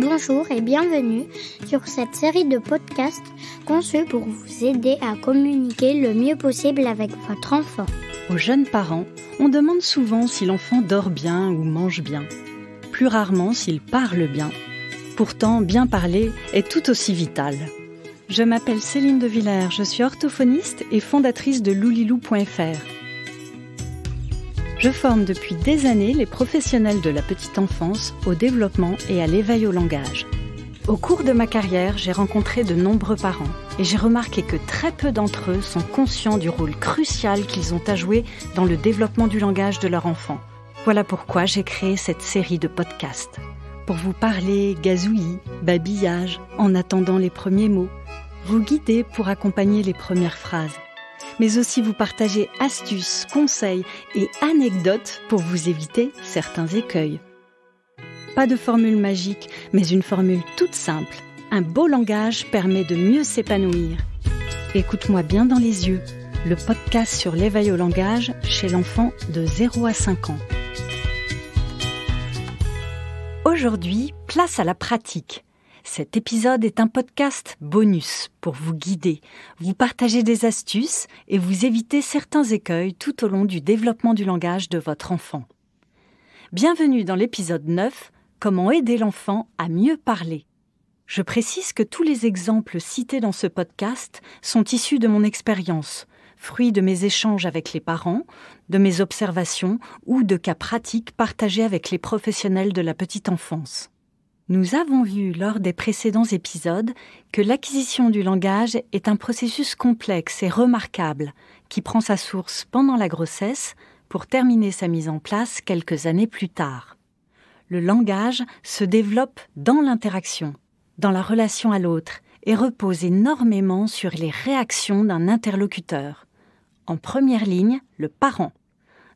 Bonjour et bienvenue sur cette série de podcasts conçus pour vous aider à communiquer le mieux possible avec votre enfant. Aux jeunes parents, on demande souvent si l'enfant dort bien ou mange bien. Plus rarement s'il parle bien. Pourtant, bien parler est tout aussi vital. Je m'appelle Céline de Villers, je suis orthophoniste et fondatrice de loulilou.fr. Je forme depuis des années les professionnels de la petite enfance au développement et à l'éveil au langage. Au cours de ma carrière, j'ai rencontré de nombreux parents et j'ai remarqué que très peu d'entre eux sont conscients du rôle crucial qu'ils ont à jouer dans le développement du langage de leur enfant. Voilà pourquoi j'ai créé cette série de podcasts. Pour vous parler gazouillis, babillage, en attendant les premiers mots, vous guider pour accompagner les premières phrases, mais aussi vous partager astuces, conseils et anecdotes pour vous éviter certains écueils. Pas de formule magique, mais une formule toute simple. Un beau langage permet de mieux s'épanouir. Écoute-moi bien dans les yeux, le podcast sur l'éveil au langage chez l'enfant de 0 à 5 ans. Aujourd'hui, place à la pratique. Cet épisode est un podcast bonus pour vous guider, vous partager des astuces et vous éviter certains écueils tout au long du développement du langage de votre enfant. Bienvenue dans l'épisode 9, comment aider l'enfant à mieux parler. Je précise que tous les exemples cités dans ce podcast sont issus de mon expérience, fruits de mes échanges avec les parents, de mes observations ou de cas pratiques partagés avec les professionnels de la petite enfance. Nous avons vu lors des précédents épisodes que l'acquisition du langage est un processus complexe et remarquable qui prend sa source pendant la grossesse pour terminer sa mise en place quelques années plus tard. Le langage se développe dans l'interaction, dans la relation à l'autre et repose énormément sur les réactions d'un interlocuteur. En première ligne, le parent,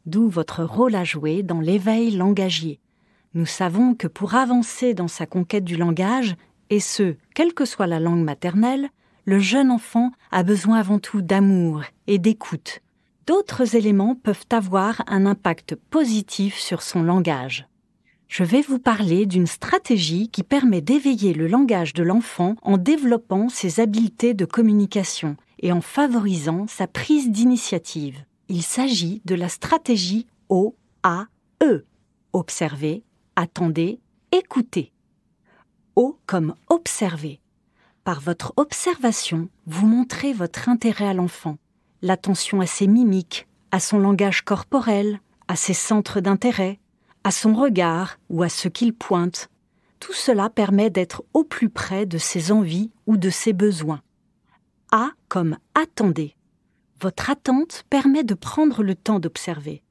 d'où votre rôle à jouer dans l'éveil langagier. Nous savons que pour avancer dans sa conquête du langage, et ce, quelle que soit la langue maternelle, le jeune enfant a besoin avant tout d'amour et d'écoute. D'autres éléments peuvent avoir un impact positif sur son langage. Je vais vous parler d'une stratégie qui permet d'éveiller le langage de l'enfant en développant ses habiletés de communication et en favorisant sa prise d'initiative. Il s'agit de la stratégie OAE. Observer, attendez, écoutez. O comme observer. Par votre observation, vous montrez votre intérêt à l'enfant, l'attention à ses mimiques, à son langage corporel, à ses centres d'intérêt, à son regard ou à ce qu'il pointe. Tout cela permet d'être au plus près de ses envies ou de ses besoins. A comme attendez. Votre attente permet de prendre le temps d'observer.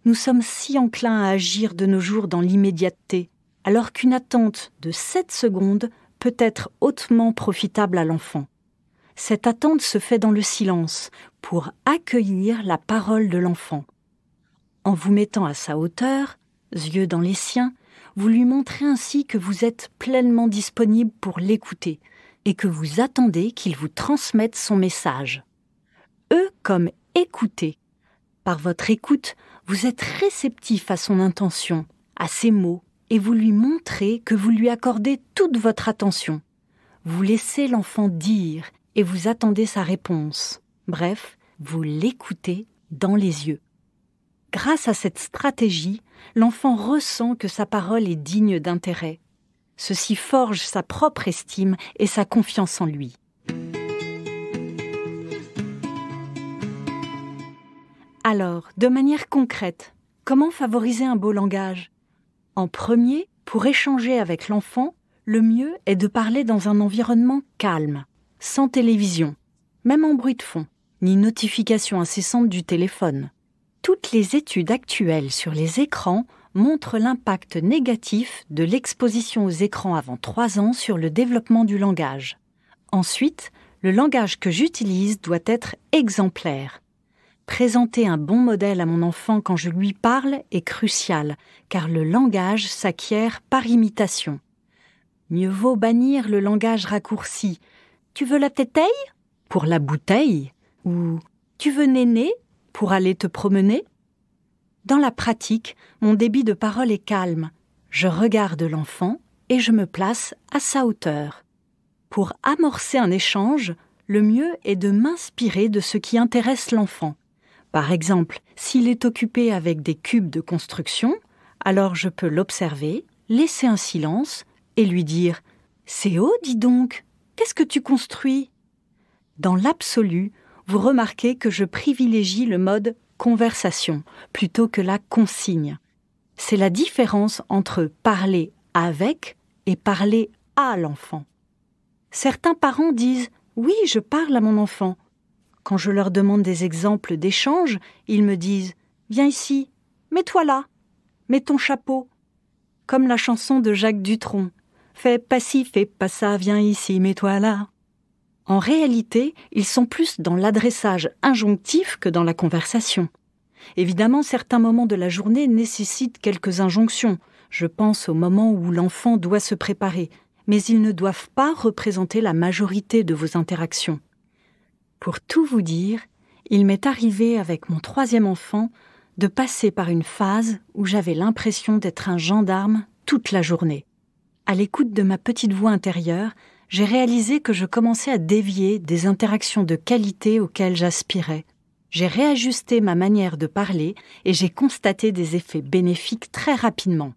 Nous sommes si enclins à agir de nos jours dans l'immédiateté, alors qu'une attente de 7 secondes peut être hautement profitable à l'enfant. Cette attente se fait dans le silence, pour accueillir la parole de l'enfant. En vous mettant à sa hauteur, yeux dans les siens, vous lui montrez ainsi que vous êtes pleinement disponible pour l'écouter et que vous attendez qu'il vous transmette son message. E comme écouter. Par votre écoute, vous êtes réceptif à son intention, à ses mots, et vous lui montrez que vous lui accordez toute votre attention. Vous laissez l'enfant dire et vous attendez sa réponse. Bref, vous l'écoutez dans les yeux. Grâce à cette stratégie, l'enfant ressent que sa parole est digne d'intérêt. Ceci forge sa propre estime et sa confiance en lui. Alors, de manière concrète, comment favoriser un beau langage ? En premier, pour échanger avec l'enfant, le mieux est de parler dans un environnement calme, sans télévision, même en bruit de fond, ni notification incessante du téléphone. Toutes les études actuelles sur les écrans montrent l'impact négatif de l'exposition aux écrans avant 3 ans sur le développement du langage. Ensuite, le langage que j'utilise doit être exemplaire. Présenter un bon modèle à mon enfant quand je lui parle est crucial, car le langage s'acquiert par imitation. Mieux vaut bannir le langage raccourci « Tu veux la téteille ?» pour la bouteille ou « Tu veux néné ?» pour aller te promener. Dans la pratique, mon débit de parole est calme. Je regarde l'enfant et je me place à sa hauteur. Pour amorcer un échange, le mieux est de m'inspirer de ce qui intéresse l'enfant. Par exemple, s'il est occupé avec des cubes de construction, alors je peux l'observer, laisser un silence et lui dire « C'est haut, dis donc, qu'est-ce que tu construis ?» Dans l'absolu, vous remarquez que je privilégie le mode conversation plutôt que la consigne. C'est la différence entre parler avec et parler à l'enfant. Certains parents disent « Oui, je parle à mon enfant ». Quand je leur demande des exemples d'échanges, ils me disent « Viens ici, mets-toi là, mets ton chapeau ». Comme la chanson de Jacques Dutronc « Fais pas ci, fais pas ça, viens ici, mets-toi là ». En réalité, ils sont plus dans l'adressage injonctif que dans la conversation. Évidemment, certains moments de la journée nécessitent quelques injonctions. Je pense au moment où l'enfant doit se préparer, mais ils ne doivent pas représenter la majorité de vos interactions. Pour tout vous dire, il m'est arrivé avec mon 3e enfant de passer par une phase où j'avais l'impression d'être un gendarme toute la journée. À l'écoute de ma petite voix intérieure, j'ai réalisé que je commençais à dévier des interactions de qualité auxquelles j'aspirais. J'ai réajusté ma manière de parler et j'ai constaté des effets bénéfiques très rapidement.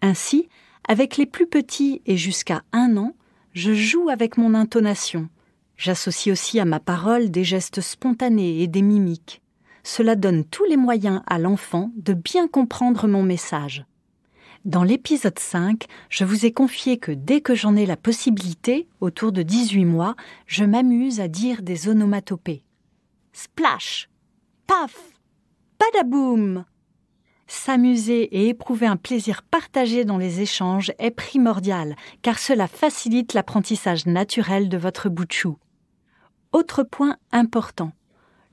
Ainsi, avec les plus petits et jusqu'à 1 an, je joue avec mon intonation. J'associe aussi à ma parole des gestes spontanés et des mimiques. Cela donne tous les moyens à l'enfant de bien comprendre mon message. Dans l'épisode 5, je vous ai confié que dès que j'en ai la possibilité, autour de 18 mois, je m'amuse à dire des onomatopées. Splash, paf, badaboum. S'amuser et éprouver un plaisir partagé dans les échanges est primordial, car cela facilite l'apprentissage naturel de votre bout de chou. Autre point important,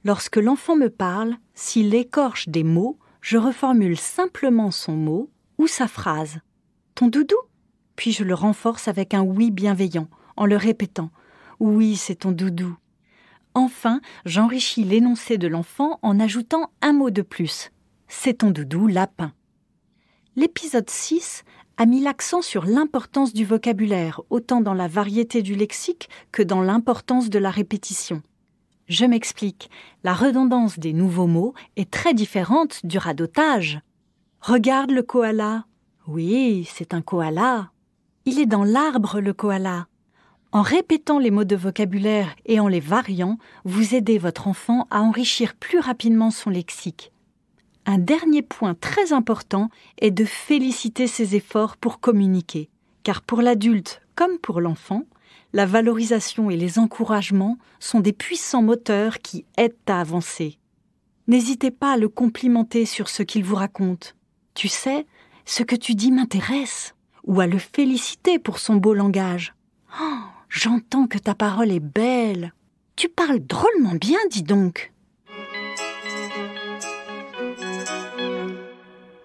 lorsque l'enfant me parle, s'il écorche des mots, je reformule simplement son mot ou sa phrase. « Ton doudou ?» Puis je le renforce avec un oui bienveillant, en le répétant. « Oui, c'est ton doudou. » Enfin, j'enrichis l'énoncé de l'enfant en ajoutant un mot de plus. « C'est ton doudou lapin. » L'épisode 6 a mis l'accent sur l'importance du vocabulaire, autant dans la variété du lexique que dans l'importance de la répétition. Je m'explique, la redondance des nouveaux mots est très différente du radotage. Regarde le koala. Oui, c'est un koala. Il est dans l'arbre, le koala. En répétant les mots de vocabulaire et en les variant, vous aidez votre enfant à enrichir plus rapidement son lexique. Un dernier point très important est de féliciter ses efforts pour communiquer, car pour l'adulte comme pour l'enfant, la valorisation et les encouragements sont des puissants moteurs qui aident à avancer. N'hésitez pas à le complimenter sur ce qu'il vous raconte. « Tu sais, ce que tu dis m'intéresse » ou à le féliciter pour son beau langage. « Oh, j'entends que ta parole est belle. Tu parles drôlement bien, dis donc. »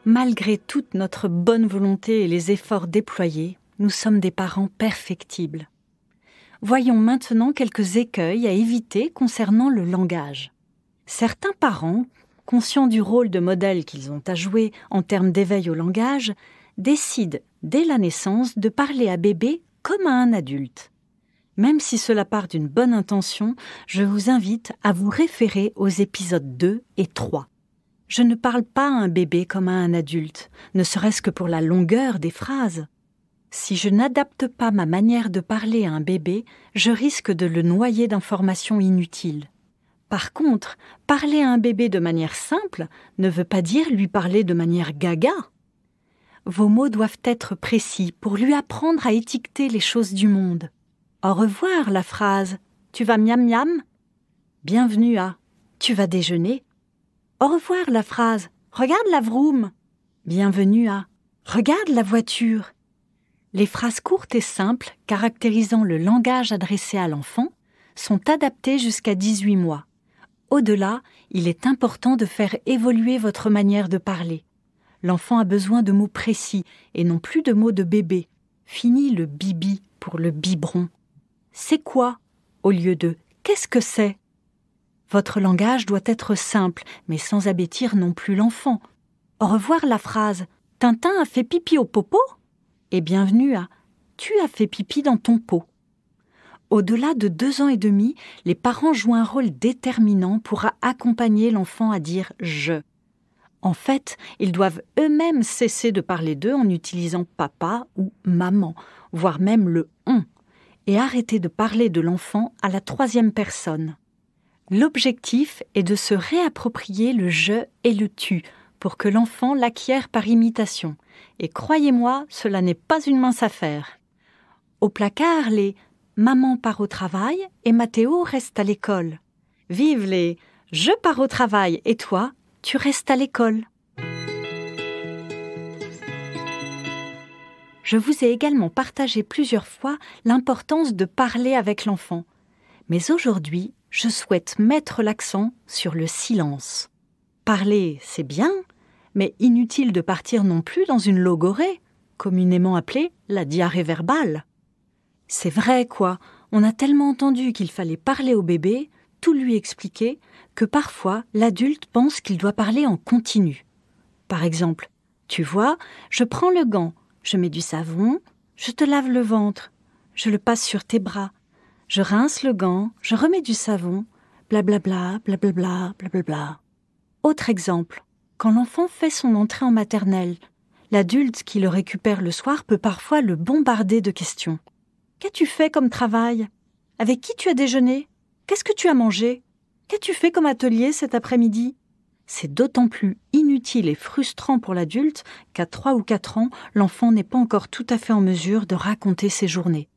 Malgré toute notre bonne volonté et les efforts déployés, nous sommes des parents perfectibles. Voyons maintenant quelques écueils à éviter concernant le langage. Certains parents, conscients du rôle de modèle qu'ils ont à jouer en termes d'éveil au langage, décident dès la naissance de parler à bébé comme à un adulte. Même si cela part d'une bonne intention, je vous invite à vous référer aux épisodes 2 et 3. Je ne parle pas à un bébé comme à un adulte, ne serait-ce que pour la longueur des phrases. Si je n'adapte pas ma manière de parler à un bébé, je risque de le noyer d'informations inutiles. Par contre, parler à un bébé de manière simple ne veut pas dire lui parler de manière gaga. Vos mots doivent être précis pour lui apprendre à étiqueter les choses du monde. Au revoir la phrase « Tu vas miam miam ?» Bienvenue à « Tu vas déjeuner ?» Au revoir la phrase « Regarde la vroom !» Bienvenue à « Regarde la voiture !» Les phrases courtes et simples, caractérisant le langage adressé à l'enfant, sont adaptées jusqu'à 18 mois. Au-delà, il est important de faire évoluer votre manière de parler. L'enfant a besoin de mots précis et non plus de mots de bébé. Fini le bibi pour le biberon. C'est quoi au lieu de qu'est-ce que c'est? Votre langage doit être simple, mais sans abêtir non plus l'enfant. Au revoir la phrase « Tintin a fait pipi au popo ?» et bienvenue à « « Tu as fait pipi dans ton pot ». Au-delà de 2 ans et demi, les parents jouent un rôle déterminant pour accompagner l'enfant à dire « je ». En fait, ils doivent eux-mêmes cesser de parler d'eux en utilisant papa ou maman, voire même le « on », et arrêter de parler de l'enfant à la 3e personne. L'objectif est de se réapproprier le « je » et le « tu » pour que l'enfant l'acquiert par imitation. Et croyez-moi, cela n'est pas une mince affaire. Au placard, les « maman part au travail et Mathéo reste à l'école ». Vive les « je pars au travail et toi, tu restes à l'école ». Je vous ai également partagé plusieurs fois l'importance de parler avec l'enfant. Mais aujourd'hui, je souhaite mettre l'accent sur le silence. Parler, c'est bien, mais inutile de partir non plus dans une logorrhée, communément appelée la diarrhée verbale. C'est vrai, quoi, on a tellement entendu qu'il fallait parler au bébé, tout lui expliquer, que parfois l'adulte pense qu'il doit parler en continu. Par exemple, « Tu vois, je prends le gant, je mets du savon, je te lave le ventre, je le passe sur tes bras. Je rince le gant, je remets du savon, blablabla, blablabla, blablabla. » Autre exemple, quand l'enfant fait son entrée en maternelle, l'adulte qui le récupère le soir peut parfois le bombarder de questions. « Qu'as-tu fait comme travail ? Avec qui tu as déjeuné ? Qu'est-ce que tu as mangé ? Qu'as-tu fait comme atelier cet après-midi ?» C'est d'autant plus inutile et frustrant pour l'adulte qu'à 3 ou 4 ans, l'enfant n'est pas encore tout à fait en mesure de raconter ses journées.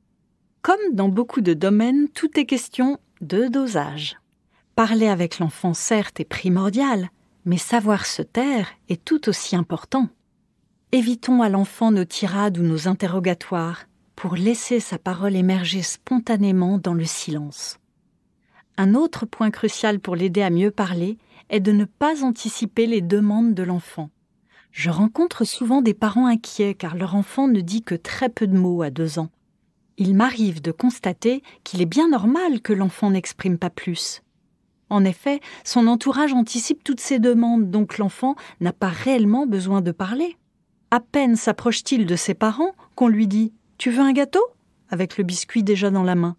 Comme dans beaucoup de domaines, tout est question de dosage. Parler avec l'enfant, certes, est primordial, mais savoir se taire est tout aussi important. Évitons à l'enfant nos tirades ou nos interrogatoires pour laisser sa parole émerger spontanément dans le silence. Un autre point crucial pour l'aider à mieux parler est de ne pas anticiper les demandes de l'enfant. Je rencontre souvent des parents inquiets car leur enfant ne dit que très peu de mots à 2 ans. Il m'arrive de constater qu'il est bien normal que l'enfant n'exprime pas plus. En effet, son entourage anticipe toutes ses demandes, donc l'enfant n'a pas réellement besoin de parler. À peine s'approche-t-il de ses parents qu'on lui dit « Tu veux un gâteau ?» avec le biscuit déjà dans la main.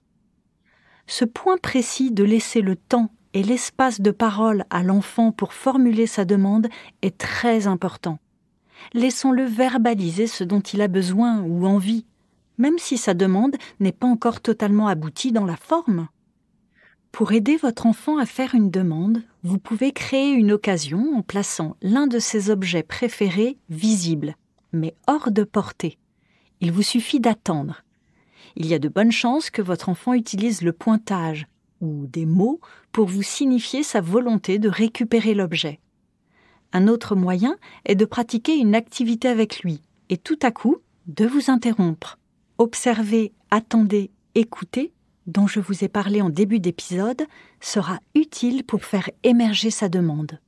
Ce point précis de laisser le temps et l'espace de parole à l'enfant pour formuler sa demande est très important. Laissons-le verbaliser ce dont il a besoin ou envie, même si sa demande n'est pas encore totalement aboutie dans la forme. Pour aider votre enfant à faire une demande, vous pouvez créer une occasion en plaçant l'un de ses objets préférés visible, mais hors de portée. Il vous suffit d'attendre. Il y a de bonnes chances que votre enfant utilise le pointage ou des mots pour vous signifier sa volonté de récupérer l'objet. Un autre moyen est de pratiquer une activité avec lui et tout à coup de vous interrompre. Observer, attendez, écoutez, dont je vous ai parlé en début d'épisode, sera utile pour faire émerger sa demande.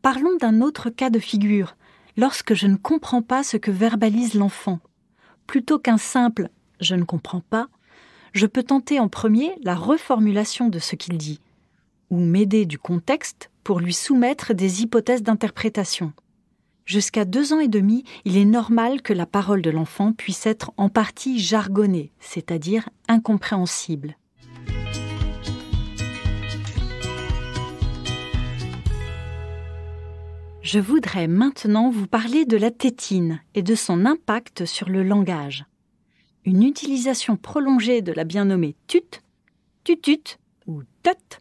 Parlons d'un autre cas de figure, lorsque je ne comprends pas ce que verbalise l'enfant. Plutôt qu'un simple « je ne comprends pas », je peux tenter en premier la reformulation de ce qu'il dit, ou m'aider du contexte pour lui soumettre des hypothèses d'interprétation. Jusqu'à 2 ans et demi, il est normal que la parole de l'enfant puisse être en partie jargonnée, c'est-à-dire incompréhensible. Je voudrais maintenant vous parler de la tétine et de son impact sur le langage. Une utilisation prolongée de la bien nommée tut, tutut ou tut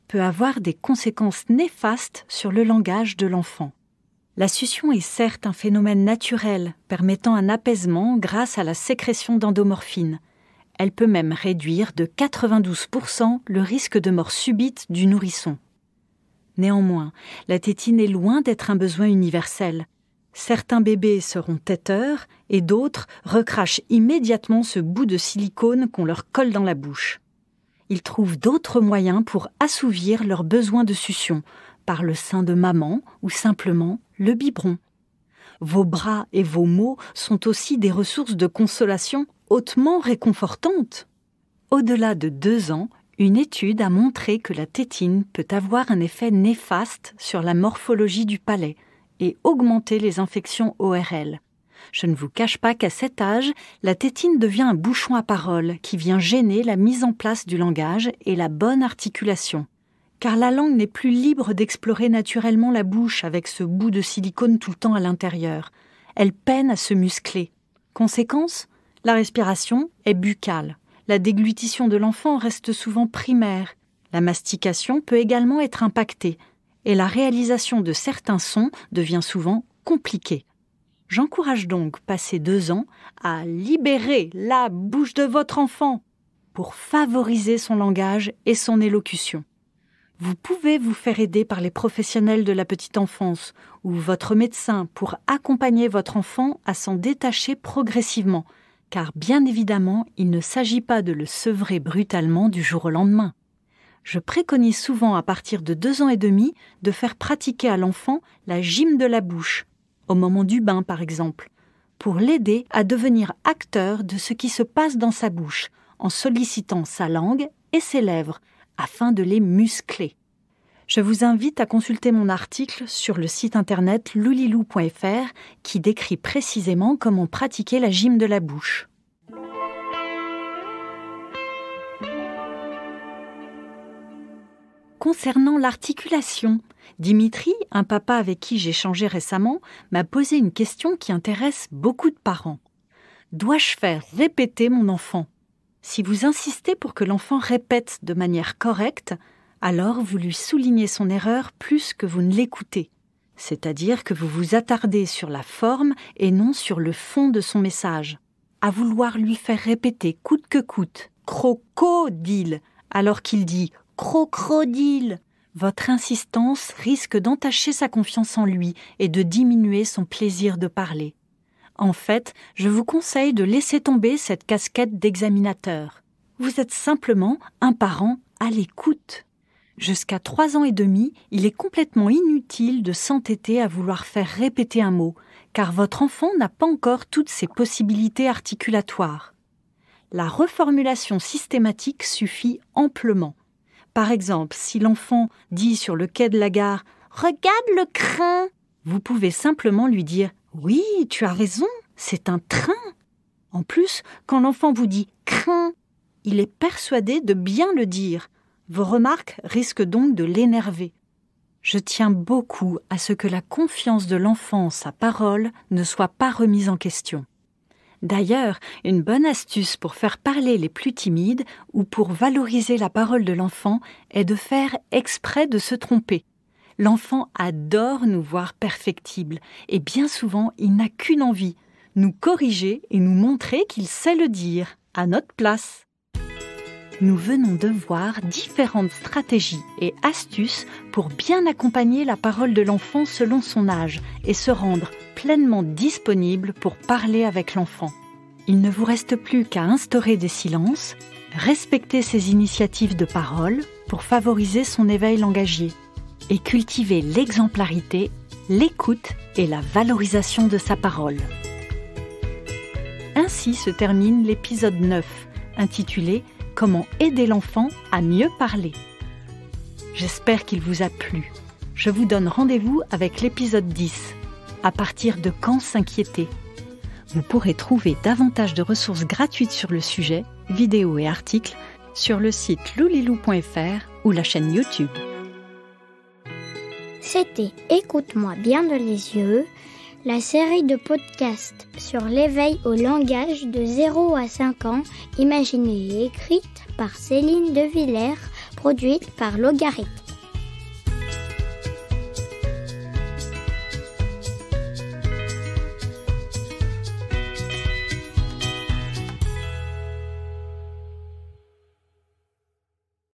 peut avoir des conséquences néfastes sur le langage de l'enfant. La succion est certes un phénomène naturel permettant un apaisement grâce à la sécrétion d'endomorphine. Elle peut même réduire de 92% le risque de mort subite du nourrisson. Néanmoins, la tétine est loin d'être un besoin universel. Certains bébés seront têteurs et d'autres recrachent immédiatement ce bout de silicone qu'on leur colle dans la bouche. Ils trouvent d'autres moyens pour assouvir leurs besoins de succion, par le sein de maman ou simplement le biberon. Vos bras et vos mots sont aussi des ressources de consolation hautement réconfortantes. Au-delà de 2 ans, une étude a montré que la tétine peut avoir un effet néfaste sur la morphologie du palais et augmenter les infections ORL. Je ne vous cache pas qu'à cet âge, la tétine devient un bouchon à parole qui vient gêner la mise en place du langage et la bonne articulation. Car la langue n'est plus libre d'explorer naturellement la bouche avec ce bout de silicone tout le temps à l'intérieur. Elle peine à se muscler. Conséquence, la respiration est buccale. La déglutition de l'enfant reste souvent primaire. La mastication peut également être impactée. Et la réalisation de certains sons devient souvent compliquée. J'encourage donc, passé 2 ans, à libérer la bouche de votre enfant pour favoriser son langage et son élocution. Vous pouvez vous faire aider par les professionnels de la petite enfance ou votre médecin pour accompagner votre enfant à s'en détacher progressivement, car bien évidemment, il ne s'agit pas de le sevrer brutalement du jour au lendemain. Je préconise souvent à partir de 2 ans et demi de faire pratiquer à l'enfant la gym de la bouche, au moment du bain par exemple, pour l'aider à devenir acteur de ce qui se passe dans sa bouche, en sollicitant sa langue et ses lèvres, afin de les muscler. Je vous invite à consulter mon article sur le site internet loulilou.fr qui décrit précisément comment pratiquer la gym de la bouche. Concernant l'articulation, Dimitri, un papa avec qui j'ai échangé récemment, m'a posé une question qui intéresse beaucoup de parents. Dois-je faire répéter mon enfant ? Si vous insistez pour que l'enfant répète de manière correcte, alors vous lui soulignez son erreur plus que vous ne l'écoutez. C'est-à-dire que vous vous attardez sur la forme et non sur le fond de son message. À vouloir lui faire répéter coûte que coûte « crocodile » alors qu'il dit « crocodile », votre insistance risque d'entacher sa confiance en lui et de diminuer son plaisir de parler. En fait, je vous conseille de laisser tomber cette casquette d'examinateur. Vous êtes simplement un parent à l'écoute. Jusqu'à 3 ans et demi, il est complètement inutile de s'entêter à vouloir faire répéter un mot, car votre enfant n'a pas encore toutes ses possibilités articulatoires. La reformulation systématique suffit amplement. Par exemple, si l'enfant dit sur le quai de la gare « Regarde le train !» vous pouvez simplement lui dire « Oui, tu as raison, c'est un train !» En plus, quand l'enfant vous dit « train », il est persuadé de bien le dire. Vos remarques risquent donc de l'énerver. Je tiens beaucoup à ce que la confiance de l'enfant en sa parole ne soit pas remise en question. D'ailleurs, une bonne astuce pour faire parler les plus timides ou pour valoriser la parole de l'enfant est de faire exprès de se tromper. L'enfant adore nous voir perfectibles et bien souvent il n'a qu'une envie, nous corriger et nous montrer qu'il sait le dire, à notre place. Nous venons de voir différentes stratégies et astuces pour bien accompagner la parole de l'enfant selon son âge et se rendre pleinement disponible pour parler avec l'enfant. Il ne vous reste plus qu'à instaurer des silences, respecter ses initiatives de parole pour favoriser son éveil langagier et cultiver l'exemplarité, l'écoute et la valorisation de sa parole. Ainsi se termine l'épisode 9, intitulé « Comment aider l'enfant à mieux parler ». J'espère qu'il vous a plu. Je vous donne rendez-vous avec l'épisode 10. À partir de quand s'inquiéter ? Vous pourrez trouver davantage de ressources gratuites sur le sujet, vidéos et articles, sur le site loulilou.fr ou la chaîne YouTube. C'était Écoute-moi bien dans les yeux, la série de podcasts sur l'éveil au langage de 0 à 5 ans, imaginée et écrite par Céline De Villers, produite par Logarithme.